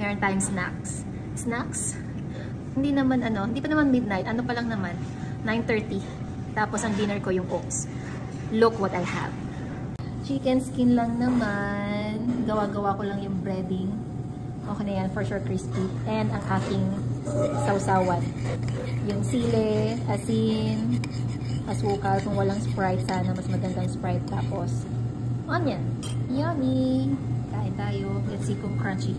meron tayong snacks. Snacks? Hindi naman hindi pa naman midnight. Ano pa lang naman? 9:30. Tapos ang dinner ko yung oats. Look what I have. Chicken skin lang naman. Gawa-gawa ko lang yung breading. Okay na yan, for sure crispy. And ang aking sausawan. Yung sile, asin, asukal. Kung walang Sprite, sana mas magandang Sprite. Tapos, onion. Yummy! Kain tayo. Let's see kung crunchy.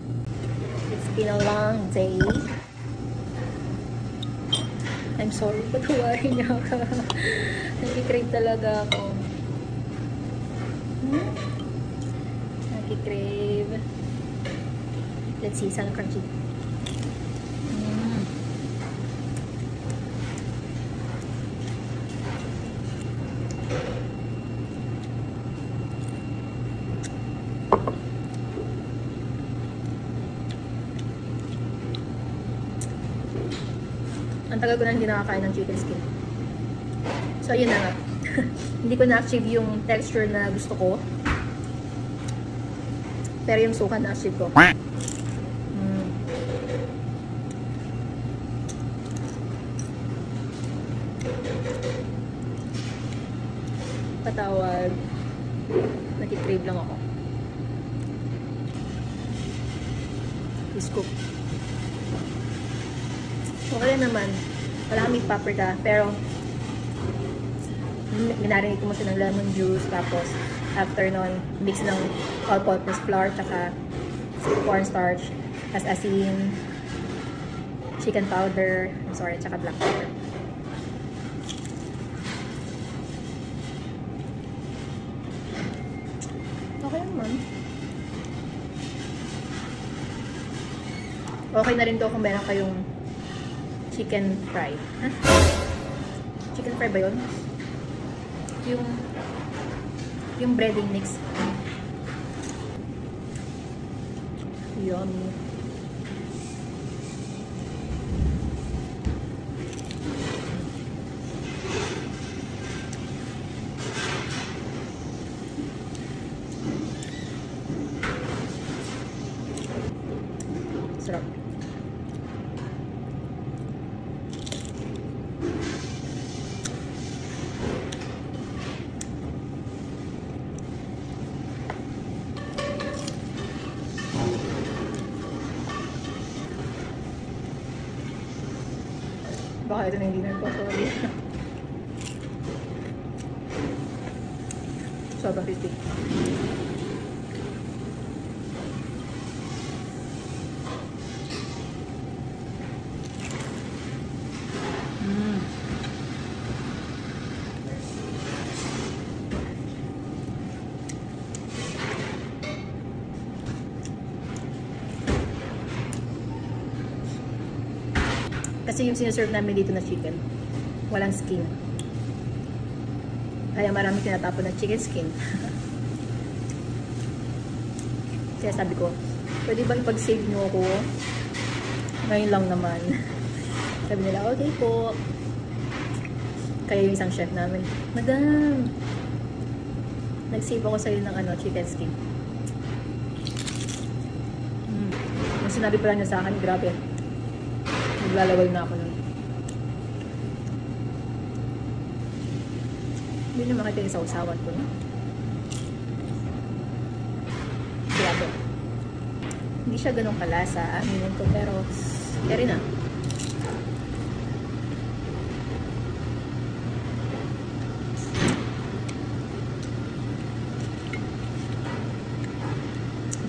It's been a long day. I'm sorry, patawarin niyo ako. Nakikrave talaga ako. Nakikrave. Let's see, sana crunchy. Ang tagal ko na hindi nakakain ng chicken skin. So, yun na nga. Hindi ko na-achieve yung texture na gusto ko. Pero yung suka na-achieve ko. Patawad. Nakikrave lang ako. Scoop. Okay naman. Wala kaming paprika. Pero, minarinate mo siya ng lemon juice. Tapos, after nun, mix ng all-purpose flour, tsaka cornstarch, as asin, chicken powder, I'm sorry, tsaka black pepper. Okay naman. Okay na rin to kung meron kayong chicken fry. Huh? Chicken fry ba yun? Yung breading mix. Yummy. Sarap. Baka ito na yung dinner ko. Sorry. Sobrang crispy. Kasi yung sinaserve namin dito na chicken, walang skin. Kaya marami tinatapon ng chicken skin. Kaya sabi ko, pwede ba ipag-save nyo ako? Ngayon lang naman. Sabi nila, okay po. Kaya yung isang chef namin, Madam, nag-save ako sa'yo ng chicken skin. Yung sinabi pala niya sa akin, grabe. Naglalaway na ako nun. Hindi nyo makita yung sausawan ko, no? Grabe. Hindi siya ganun kalasa, aminin ko, pero kaya na.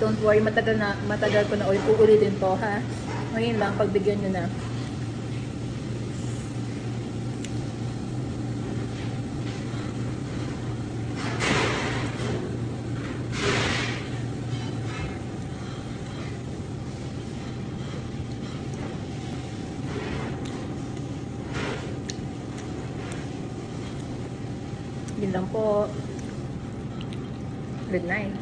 Don't worry, matagal ko na uulitin to, ha? Ngayon lang, pagbigyan nyo na. Yun lang po. Good night.